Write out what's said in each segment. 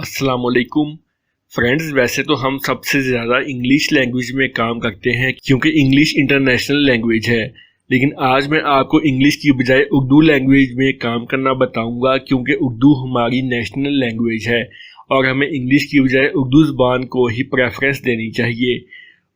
अस्सलामुअलैकुम फ्रेंड्स। वैसे तो हम सबसे ज़्यादा इंग्लिश लैंग्वेज में काम करते हैं क्योंकि इंग्लिश इंटरनेशनल लैंग्वेज है, लेकिन आज मैं आपको इंग्लिश की बजाय उर्दू लैंग्वेज में काम करना बताऊंगा क्योंकि उर्दू हमारी नेशनल लैंग्वेज है और हमें इंग्लिश की बजाय उर्दू ज़बान को ही प्रेफरेंस देनी चाहिए।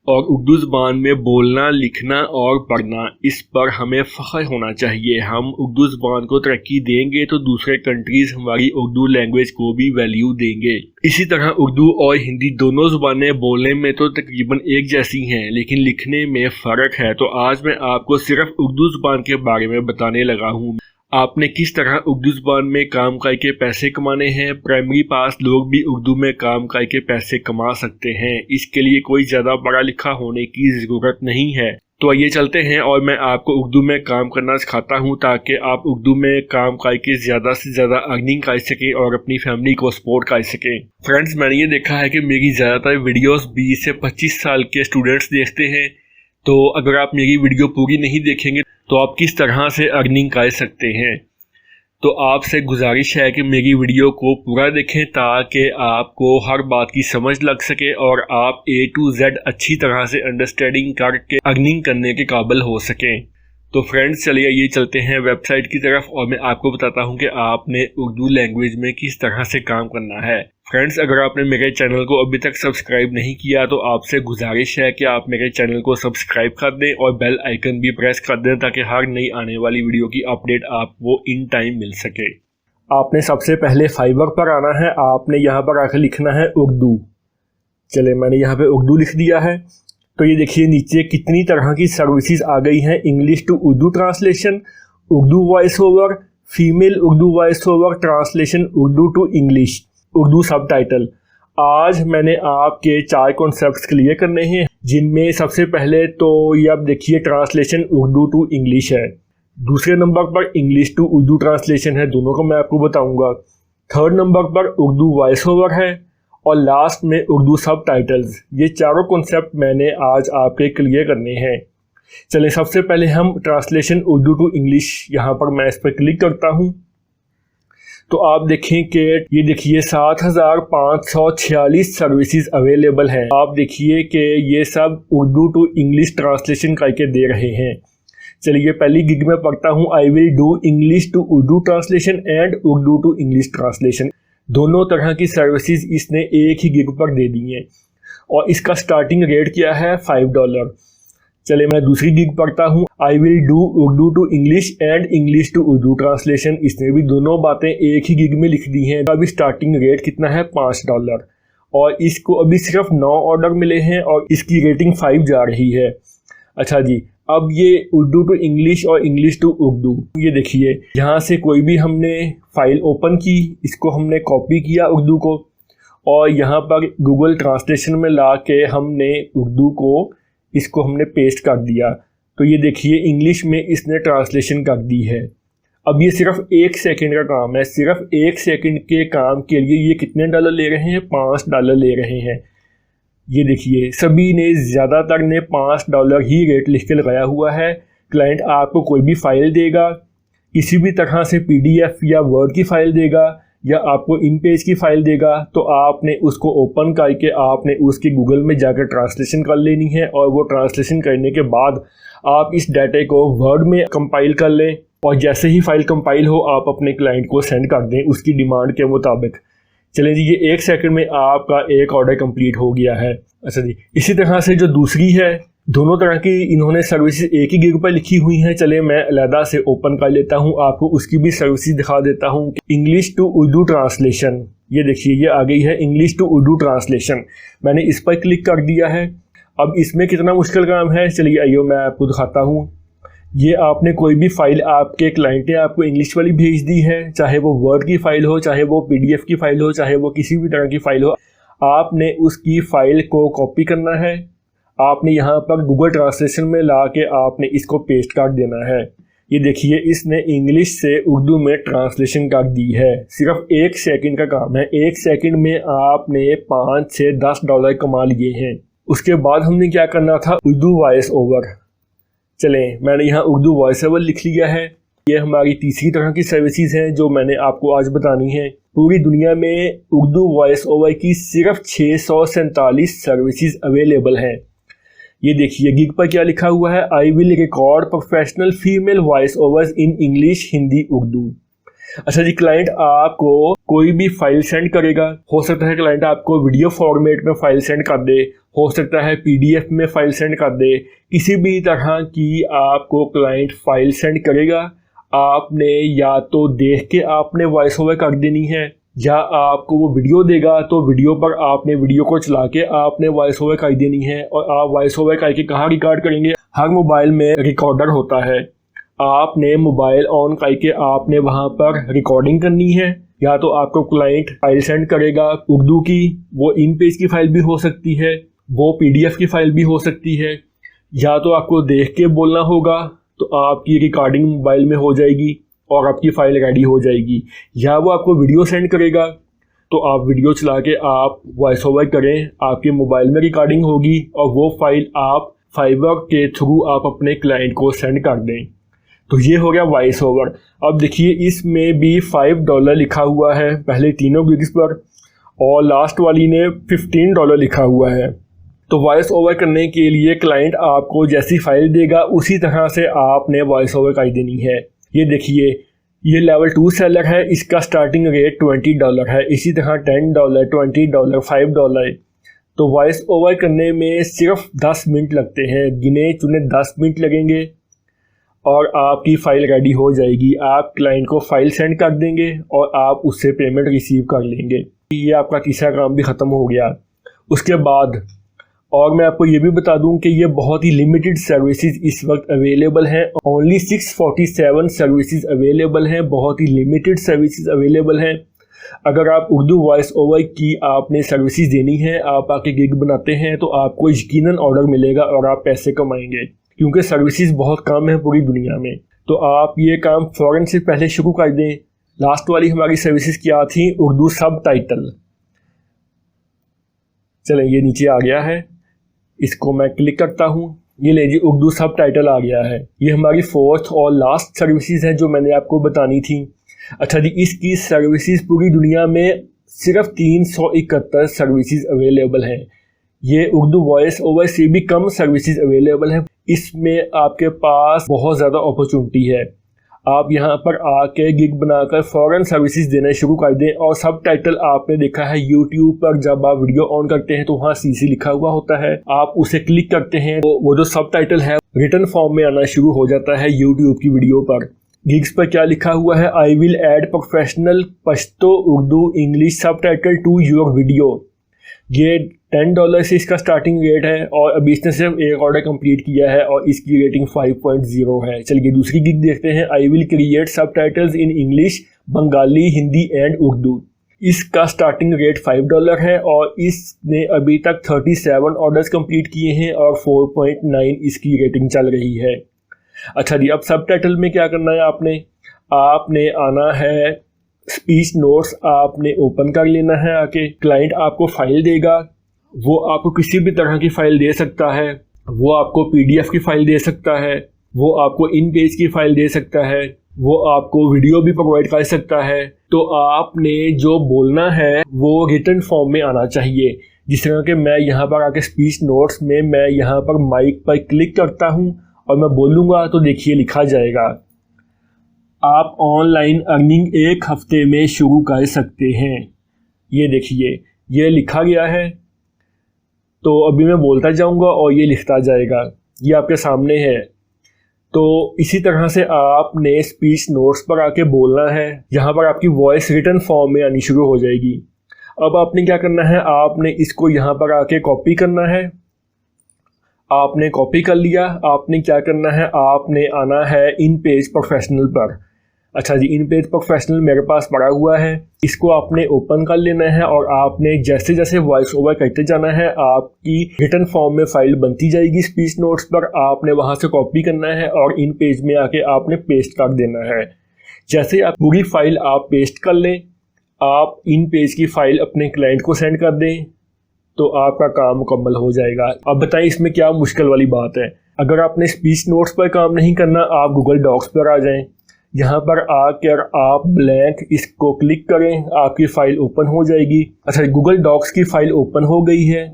और उर्दू ज़बान में बोलना, लिखना और पढ़ना, इस पर हमें फ़ख्र होना चाहिए। हम उर्दू ज़बान को तरक्की देंगे तो दूसरे कंट्रीज़ हमारी उर्दू लैंग्वेज को भी वैल्यू देंगे। इसी तरह उर्दू और हिंदी दोनों ज़बानें बोलने में तो तकरीबन एक जैसी हैं, लेकिन लिखने में फ़र्क है। तो आज मैं आपको सिर्फ उर्दू ज़बान के बारे में बताने लगा हूँ। आपने किस तरह उर्दू ज़बान में काम करके पैसे कमाने हैं। प्राइमरी पास लोग भी उर्दू में काम करके पैसे कमा सकते हैं। इसके लिए कोई ज़्यादा पढ़ा लिखा होने की ज़रूरत नहीं है। तो आइए चलते हैं और मैं आपको उर्दू में काम करना सिखाता हूं ताकि आप उर्दू में काम करके ज़्यादा से ज़्यादा अर्निंग कर सकें और अपनी फैमिली को सपोर्ट कर सकें। फ्रेंड्स, मैंने ये देखा है कि मेरी ज़्यादातर वीडियोस 20 से 25 साल के स्टूडेंट्स देखते हैं। तो अगर आप मेरी वीडियो पूरी नहीं देखेंगे तो आप किस तरह से अर्निंग कर सकते हैं। तो आपसे गुजारिश है कि मेरी वीडियो को पूरा देखें ताकि आपको हर बात की समझ लग सके और आप A to Z अच्छी तरह से अंडरस्टैंडिंग करके अर्निंग करने के काबिल हो सकें। तो फ्रेंड्स, चलिए ये चलते हैं वेबसाइट की तरफ और मैं आपको बताता हूं कि आपने उर्दू लैंग्वेज में किस तरह से काम करना है। फ्रेंड्स, अगर आपने मेरे चैनल को अभी तक सब्सक्राइब नहीं किया तो आपसे गुजारिश है कि आप मेरे चैनल को सब्सक्राइब कर दें और बेल आइकन भी प्रेस कर दें ताकि हर नई आने वाली वीडियो की अपडेट आपको इन टाइम मिल सके। आपने सबसे पहले फाइवर पर आना है। आपने यहाँ पर आकर लिखना है उर्दू। चले, मैंने यहाँ पे उर्दू लिख दिया है। तो ये देखिए नीचे कितनी तरह की सर्विसेज आ गई हैं। English to Urdu translation, Urdu voice over, female Urdu voice over translation, Urdu to English, Urdu subtitle. आज मैंने आपके 4 कॉन्सेप्ट्स क्लियर करने हैं, जिनमें सबसे पहले तो ये आप देखिए ट्रांसलेशन उर्दू टू इंग्लिश है। दूसरे नंबर पर इंग्लिश टू उर्दू ट्रांसलेशन है, दोनों का मैं आपको बताऊंगा। थर्ड नंबर पर उर्दू वॉइस ओवर है और लास्ट में उर्दू सबटाइटल्स। ये चारों कॉन्सेप्ट मैंने आज आपके क्लियर करने हैं। चलें, सबसे पहले हम ट्रांसलेशन उर्दू टू इंग्लिश, यहाँ पर मैं इस पर क्लिक करता हूँ तो आप देखें कि ये देखिए 7546 सर्विसेज अवेलेबल हैं। आप देखिए कि ये सब उर्दू टू इंग्लिश ट्रांसलेशन करके दे रहे हैं। चलिए पहली गिग में पढ़ता हूँ, I will do English to Urdu translation and Urdu to English translation. दोनों तरह की सर्विसेज इसने एक ही गिग पर दे दी हैं और इसका स्टार्टिंग रेट क्या है, $5। चले, मैं दूसरी गिग पढ़ता हूँ, I will do Urdu to English and English to Urdu translation. इसने भी दोनों बातें एक ही गिग में लिख दी हैं। अभी स्टार्टिंग रेट कितना है, $5 और इसको अभी सिर्फ 9 ऑर्डर मिले हैं और इसकी रेटिंग 5 जा रही है। अच्छा जी, अब ये उर्दू टू इंग्लिश और इंग्लिश टू उर्दू, ये देखिए यहाँ से कोई भी हमने फाइल ओपन की, इसको हमने कॉपी किया उर्दू को और यहाँ पर गूगल ट्रांसलेशन में ला के हमने उर्दू को इसको हमने पेस्ट कर दिया। तो ये देखिए इंग्लिश में इसने ट्रांसलेशन कर दी है। अब ये सिर्फ 1 सेकंड का काम है। सिर्फ 1 सेकंड के काम के लिए ये कितने डॉलर ले रहे हैं, $5 ले रहे हैं। ये देखिए सभी ने, ज़्यादातर ने $5 ही रेट लिख के लगाया हुआ है। क्लाइंट आपको कोई भी फाइल देगा, किसी भी तरह से PDF या वर्ड की फ़ाइल देगा या आपको इन पेज की फ़ाइल देगा, तो आपने उसको ओपन करके आपने उसकी गूगल में जाकर ट्रांसलेशन कर लेनी है और वो ट्रांसलेशन करने के बाद आप इस डाटा को वर्ड में कंपाइल कर लें और जैसे ही फाइल कंपाइल हो आप अपने क्लाइंट को सेंड कर दें उसकी डिमांड के मुताबिक। चलें जी, ये 1 सेकंड में आपका एक ऑर्डर कंप्लीट हो गया है। अच्छा जी, इसी तरह से जो दूसरी है, दोनों तरह की इन्होंने सर्विसेज एक ही गिग पर लिखी हुई हैं। चले, मैं अलहदा से ओपन कर लेता हूँ, आपको उसकी भी सर्विसेज दिखा देता हूँ। इंग्लिश टू उर्दू ट्रांसलेशन, ये देखिए ये आ गई है इंग्लिश टू उर्दू ट्रांसलेशन। मैंने इस पर क्लिक कर दिया है। अब इसमें कितना मुश्किल काम है, चलिए आइए मैं आपको दिखाता हूँ। ये आपने कोई भी फाइल, आपके क्लाइंट ने आपको इंग्लिश वाली भेज दी है, चाहे वो वर्ड की फ़ाइल हो, चाहे वो PDF की फ़ाइल हो, चाहे वो किसी भी तरह की फ़ाइल हो, आपने उसकी फ़ाइल को कॉपी करना है। आपने यहाँ पर गूगल ट्रांसलेशन में ला के आपने इसको पेस्ट कर देना है। ये देखिए इसने इंग्लिश से उर्दू में ट्रांसलेशन कर दी है। सिर्फ 1 सेकंड का काम है। 1 सेकंड में आपने $5 से $10 कमा लिए हैं। उसके बाद हमने क्या करना था, उर्दू वॉइस ओवर। चलें, मैंने यहाँ उर्दू वॉइस ओवर लिख लिया है। ये हमारी तीसरी तरह की सर्विसेज हैं जो मैंने आपको आज बतानी है। पूरी दुनिया में उर्दू वॉइस ओवर की सिर्फ 647 सर्विसेज अवेलेबल हैं। ये देखिए गिग पर क्या लिखा हुआ है, I will record professional female voice overs in English, Hindi, Urdu. अच्छा जी, क्लाइंट आपको कोई भी फाइल सेंड करेगा। हो सकता है क्लाइंट आपको वीडियो फॉर्मेट में फाइल सेंड कर दे, हो सकता है पीडीएफ में फाइल सेंड कर दे। किसी भी तरह की आपको क्लाइंट फाइल सेंड करेगा, आपने या तो देख के आपने वॉइस ओवर कर देनी है, या आपको वो वीडियो देगा तो वीडियो पर आपने वीडियो को चला के आपने वॉइस ओवर कर देनी है। और आप वॉइस ओवर करके कहाँ रिकॉर्ड करेंगे? हर मोबाइल में रिकॉर्डर होता है, आपने मोबाइल ऑन करके आपने वहाँ पर रिकॉर्डिंग करनी है। या तो आपको क्लाइंट फाइल सेंड करेगा उर्दू की, वो इन पेज की फाइल भी हो सकती है, वो पीडीएफ की फाइल भी हो सकती है, या तो आपको देख के बोलना होगा तो आपकी रिकॉर्डिंग मोबाइल में हो जाएगी और आपकी फ़ाइल रेडी हो जाएगी, या वो आपको वीडियो सेंड करेगा तो आप वीडियो चला के आप वॉइस ओवर करें, आपके मोबाइल में रिकॉर्डिंग होगी और वो फाइल आप फाइबर के थ्रू आप अपने क्लाइंट को सेंड कर दें। तो ये हो गया वॉइस ओवर। अब देखिए इसमें भी $5 लिखा हुआ है पहले तीनों गिग्स पर, और लास्ट वाली ने $15 लिखा हुआ है। तो वॉइस ओवर करने के लिए क्लाइंट आपको जैसी फाइल देगा उसी तरह से आपने वॉइस ओवर कर देनी है। ये देखिए ये लेवल 2 सेलर है, इसका स्टार्टिंग रेट $20 है। इसी तरह $10, $20, $5। तो वॉइस ओवर करने में सिर्फ 10 मिनट लगते हैं, गिने चुने 10 मिनट लगेंगे और आपकी फ़ाइल रेडी हो जाएगी। आप क्लाइंट को फ़ाइल सेंड कर देंगे और आप उससे पेमेंट रिसीव कर लेंगे। ये आपका तीसरा काम भी ख़त्म हो गया। उसके बाद और मैं आपको ये भी बता दूं कि ये बहुत ही लिमिटेड सर्विसेज इस वक्त अवेलेबल हैं। ओनली 647 सर्विसेज अवेलेबल हैं, बहुत ही लिमिटेड सर्विसेज अवेलेबल हैं। अगर आप उर्दू वॉइस ओवर की आपने सर्विसेज देनी है, आप आके गिग बनाते हैं, तो आपको यकीनन ऑर्डर मिलेगा और आप पैसे कमाएंगे, क्योंकि सर्विसेज बहुत कम है पूरी दुनिया में। तो आप ये काम फ़ौरन से पहले शुरू कर दें। लास्ट वाली हमारी सर्विसेज क्या थी? उर्दू सब टाइटल। चलें ये नीचे आ गया है, इसको मैं क्लिक करता हूँ। ये ले जी उर्दू सब टाइटल आ गया है। ये हमारी 4th और लास्ट सर्विसेज है जो मैंने आपको बतानी थी। अच्छा जी, इसकी सर्विसेज पूरी दुनिया में सिर्फ 371 सर्विसेज अवेलेबल हैं। ये उर्दू वॉइस ओवर से भी कम सर्विसेज अवेलेबल हैं। इसमें आपके पास बहुत ज़्यादा अपॉर्चुनिटी है। आप यहाँ पर आके गिग बनाकर फ़ौरन सर्विसेज देना शुरू कर दें। और सब टाइटल आपने देखा है यूट्यूब पर, जब आप वीडियो ऑन करते हैं तो वहाँ CC लिखा हुआ होता है, आप उसे क्लिक करते हैं तो वो जो सब टाइटल है रिटन फॉर्म में आना शुरू हो जाता है यूट्यूब की वीडियो पर। गिग्स पर क्या लिखा हुआ है? I will add professional Pashto Urdu English सब टाइटल टू योर वीडियो। ये $10 से इसका स्टार्टिंग रेट है और अभी इसने सिर्फ एक ऑर्डर कंप्लीट किया है और इसकी रेटिंग 5.0 है। चलिए दूसरी गिग देखते हैं। आई विल क्रिएट सब titles in English, Bengali, Hindi and Urdu. इसका स्टार्टिंग रेट $5 है और इसने अभी तक 37 ऑर्डर्स कंप्लीट किए हैं और 4.9 इसकी रेटिंग चल रही है। अच्छा जी, अब सब टाइटल में क्या करना है? आपने आना है स्पीच नोट्स, आपने ओपन कर लेना है आके। क्लाइंट आपको फाइल देगा, वो आपको किसी भी तरह की फ़ाइल दे सकता है, वो आपको PDF की फ़ाइल दे सकता है, वो आपको इन पेज की फ़ाइल दे सकता है, वो आपको वीडियो भी प्रोवाइड कर सकता है। तो आपने जो बोलना है वो रिटन फॉर्म में आना चाहिए। जिस तरह के मैं यहाँ पर आके स्पीच नोट्स में मैं यहाँ पर माइक पर क्लिक करता हूँ और मैं बोलूँगा तो देखिए लिखा जाएगा, आप ऑनलाइन अर्निंग 1 हफ्ते में शुरू कर सकते हैं। ये देखिए ये लिखा गया है। तो अभी मैं बोलता जाऊंगा और ये लिखता जाएगा, ये आपके सामने है। तो इसी तरह से आपने स्पीच नोट्स पर आके बोलना है। यहाँ पर आपकी वॉइस रिटन फॉर्म में आनी शुरू हो जाएगी। अब आपने क्या करना है? आपने इसको यहाँ पर आके कॉपी करना है। आपने कॉपी कर लिया। आपने क्या करना है? आपने आना है इन पेज प्रोफेशनल पर। अच्छा जी, इन पेज प्रोफेशनल मेरे पास पड़ा हुआ है, इसको आपने ओपन कर लेना है और आपने जैसे जैसे वॉइस ओवर करते जाना है आपकी रिटन फॉर्म में फाइल बनती जाएगी स्पीच नोट्स पर। आपने वहां से कॉपी करना है और इन पेज में आके आपने पेस्ट कर देना है। जैसे आप पूरी फाइल आप पेस्ट कर लें, आप इन पेज की फाइल अपने क्लाइंट को सेंड कर दें तो आपका काम मुकम्मल हो जाएगा। अब बताएं इसमें क्या मुश्किल वाली बात है? अगर आपने स्पीच नोट्स पर काम नहीं करना, आप गूगल डॉक्स पर आ जाएं। यहाँ पर आकर आप ब्लैंक इसको क्लिक करें, आपकी फ़ाइल ओपन हो जाएगी। अच्छा, गूगल डॉक्स की फ़ाइल ओपन हो गई है।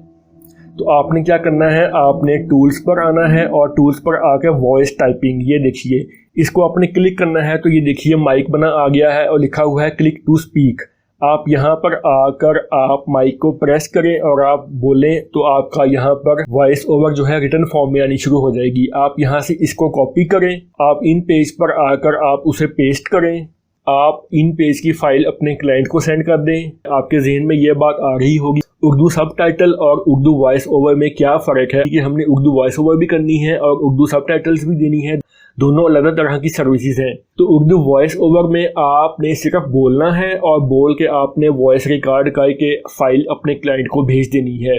तो आपने क्या करना है, आपने टूल्स पर आना है और टूल्स पर आकर वॉइस टाइपिंग, ये देखिए इसको आपने क्लिक करना है। तो ये देखिए माइक बना आ गया है और लिखा हुआ है क्लिक टू स्पीक। आप यहाँ पर आकर आप माइक को प्रेस करें और आप बोलें तो आपका यहाँ पर वॉइस ओवर जो है रिटन फॉर्म में आनी शुरू हो जाएगी। आप यहाँ से इसको कॉपी करें, आप इन पेज पर आकर आप उसे पेस्ट करें, आप इन पेज की फाइल अपने क्लाइंट को सेंड कर दें। आपके जहन में ये बात आ रही होगी उर्दू सबटाइटल और उर्दू वॉइस ओवर में क्या फ़र्क है, कि हमने उर्दू वॉइस ओवर भी करनी है और उर्दू सबटाइटल्स भी देनी है। दोनों अलग अलग तरह की सर्विसेज हैं। तो उर्दू वॉइस ओवर में आपने सिर्फ बोलना है और बोल के आपने वॉइस रिकॉर्ड करके फाइल अपने क्लाइंट को भेज देनी है।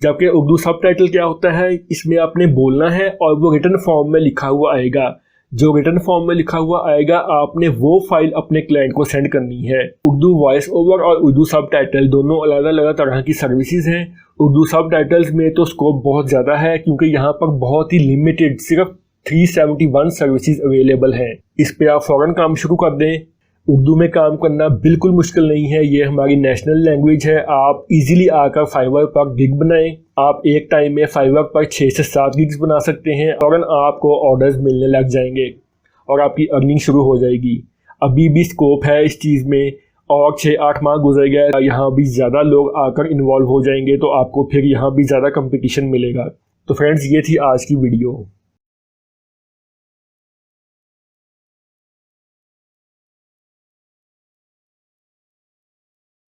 जबकि उर्दू सबटाइटल क्या होता है, इसमें आपने बोलना है और वो रिटन फॉर्म में लिखा हुआ आएगा। जो रिटन फॉर्म में लिखा हुआ आएगा आपने वो फाइल अपने क्लाइंट को सेंड करनी है। उर्दू वॉइस ओवर और उर्दू सबटाइटल दोनों अलग अलग तरह की सर्विसेज हैं। उर्दू सबटाइटल्स में तो स्कोप बहुत ज़्यादा है क्योंकि यहाँ पर बहुत ही लिमिटेड सिर्फ 371 सर्विसेज अवेलेबल हैं। इस पे आप फ़ौरन काम शुरू कर दें। उर्दू में काम करना बिल्कुल मुश्किल नहीं है, ये हमारी नेशनल लैंग्वेज है। आप इजीली आकर फाइवर पर गिग बनाएं। आप एक टाइम में फाइवर पर 6 से 7 गिग्स बना सकते हैं। फ़ौरन आपको ऑर्डर्स मिलने लग जाएंगे और आपकी अर्निंग शुरू हो जाएगी। अभी भी स्कोप है इस चीज़ में और 6-8 माह गुजर गया, यहाँ भी ज़्यादा लोग आकर इन्वॉल्व हो जाएंगे तो आपको फिर यहाँ भी ज़्यादा कंपटीशन मिलेगा। तो फ्रेंड्स, ये थी आज की वीडियो।